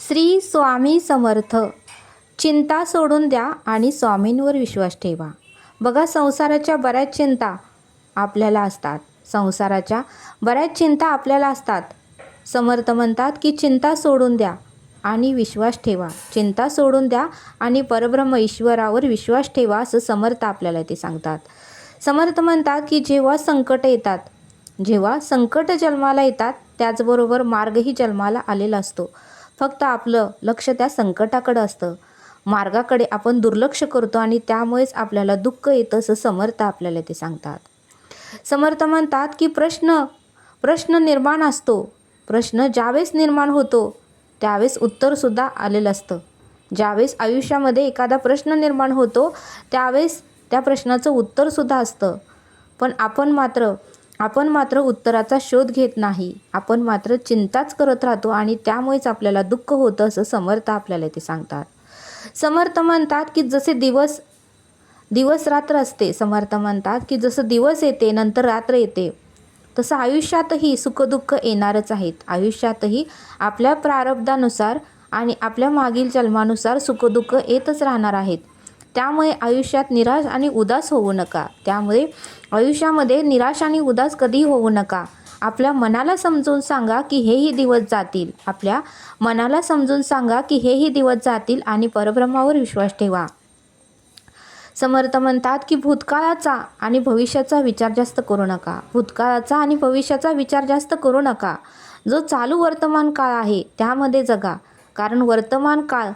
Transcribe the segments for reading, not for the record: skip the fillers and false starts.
श्री स्वामी समर्थ. चिंता सोडून द्या आणि स्वामींवर विश्वास ठेवा. बघा, संसाराच्या बऱ्याच चिंता आपल्याला असतात. समर्थ म्हणतात की चिंता सोडून द्या आणि विश्वास ठेवा. चिंता सोडून द्या आणि परब्रह्म ईश्वरावर विश्वास ठेवा, असं समर्थ आपल्याला ते सांगतात. समर्थ म्हणतात की जेव्हा संकट जन्माला येतात, त्याचबरोबर मार्गही जन्माला आलेला असतो. फक्त आपलं लक्ष त्या संकटाकडे असतं, मार्गाकडे आपण दुर्लक्ष करतो आणि त्यामुळेच आपल्याला दुःख येतं, असं समर्थ आपल्याला ते सांगतात. समर्थ म्हणतात की प्रश्न निर्माण असतो. प्रश्न ज्यावेळेस निर्माण होतो त्यावेळेस उत्तरसुद्धा आलेलं असतं. ज्यावेळेस आयुष्यामध्ये एखादा प्रश्न निर्माण होतो त्यावेळेस त्या प्रश्नाचं उत्तरसुद्धा असतं. पण आपण मात्र उत्तराचा शोध घेत नाही. आपण मात्र चिंताच करत राहतो आणि त्यामुळेच आपल्याला दुःख होतं, असं समर्थ आपल्याला ते सांगतात. समर्थ म्हणतात की जसे दिवस रात्र असते. समर्थ म्हणतात की जसं दिवस येते नंतर रात्र येते, तसं आयुष्यातही सुखदुःख येणारच आहेत. आयुष्यातही आपल्या प्रारब्धानुसार आणि आपल्या मागील जन्मानुसार सुखदुःख येतच राहणार आहेत. त्यामुळे आयुष्यात निराश आणि उदास होऊ नका. आयुष्यामध्ये निराश आणि उदास कधीही होऊ नका. आपल्या मनाला समजून सांगा की हेही दिवस जातील आणि परब्रह्मावर विश्वास ठेवा. समर्थ म्हणतात की भूतकाळाचा आणि भविष्याचा विचार जास्त करू नका. जो चालू वर्तमान काळ आहे त्यामध्ये जगा. कारण वर्तमान काळ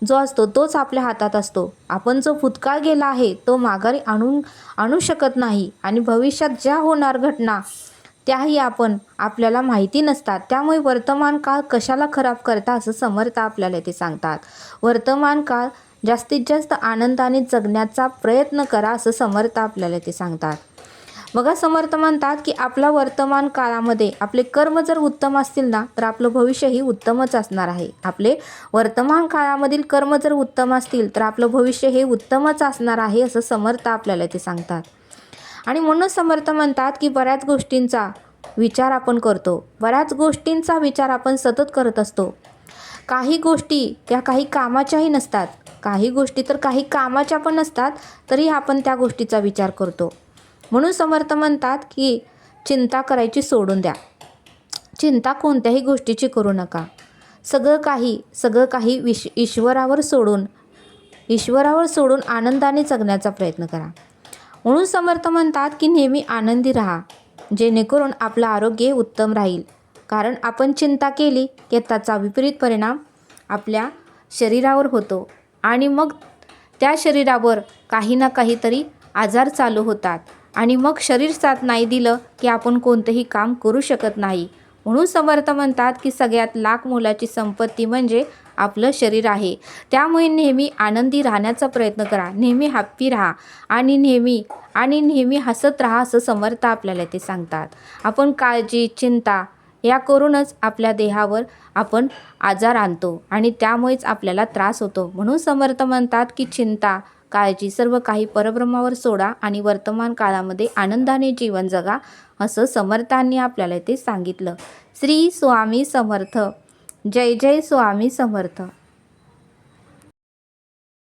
जो असतो तोच आपल्या हातात असतो. आपण जो भूतकाळ गेला आहे तो माघारी आणू शकत नाही आणि भविष्यात ज्या होणार घटना त्याही आपल्याला माहिती नसतात. त्यामुळे वर्तमान काळ कशाला खराब करता, असं समर्थ आपल्याला ते सांगतात. वर्तमान काळ जास्तीत जास्त आनंदाने जगण्याचा प्रयत्न करा, असं समर्थ आपल्याला ते सांगतात. बघा, समर्थ म्हणतात की आपल्या वर्तमान काळामध्ये आपले कर्म जर उत्तम असतील ना, तर आपलं भविष्यही उत्तमच असणार आहे. आपले वर्तमान काळामधील कर्म जर उत्तम असतील तर आपलं भविष्य हे उत्तमच असणार आहे, असं समर्थ आपल्याला ते सांगतात. आणि म्हणून समर्थ म्हणतात की बऱ्याच गोष्टींचा विचार आपण सतत करत असतो. काही गोष्टी त्या काही कामाच्याही नसतात. काही गोष्टी तर काही कामाच्या पण नसतात, तरी आपण त्या गोष्टीचा विचार करतो. म्हणून समर्थ म्हणतात की चिंता करायची सोडून द्या. चिंता कोणत्याही गोष्टीची करू नका. सगळं काही ईश्वरावर सोडून आनंदाने जगण्याचा प्रयत्न करा. म्हणून समर्थ म्हणतात की नेहमी आनंदी राहा, जेणेकरून आपलं आरोग्य उत्तम राहील. कारण आपण चिंता केली की त्याचा विपरीत परिणाम आपल्या शरीरावर होतो आणि मग त्या शरीरावर काही ना काहीतरी आजार चालू होतात आणि मग शरीर साथ नाही दिलं की आपण कोणतंही काम करू शकत नाही. म्हणून समर्थ म्हणतात की सगळ्यात लाख मोलाची संपत्ती म्हणजे आपलं शरीर आहे. त्यामुळे नेहमी आनंदी राहण्याचा प्रयत्न करा. नेहमी हॅप्पी राहा आणि नेहमी हसत राहा, असं समर्थ आपल्याला ते सांगतात. आपण काळजी, चिंता या करूनच आपल्या देहावर आपण आजार आणतो आणि त्यामुळेच आपल्याला त्रास होतो. म्हणून समर्थ म्हणतात की चिंता, काळजी सर्व काही परब्रह्मावर सोडा आणि वर्तमान काळामध्ये आनंदाने जीवन जगा, असं समर्थांनी आपल्याला ते सांगितलं. श्री स्वामी समर्थ. जय जय स्वामी समर्थ.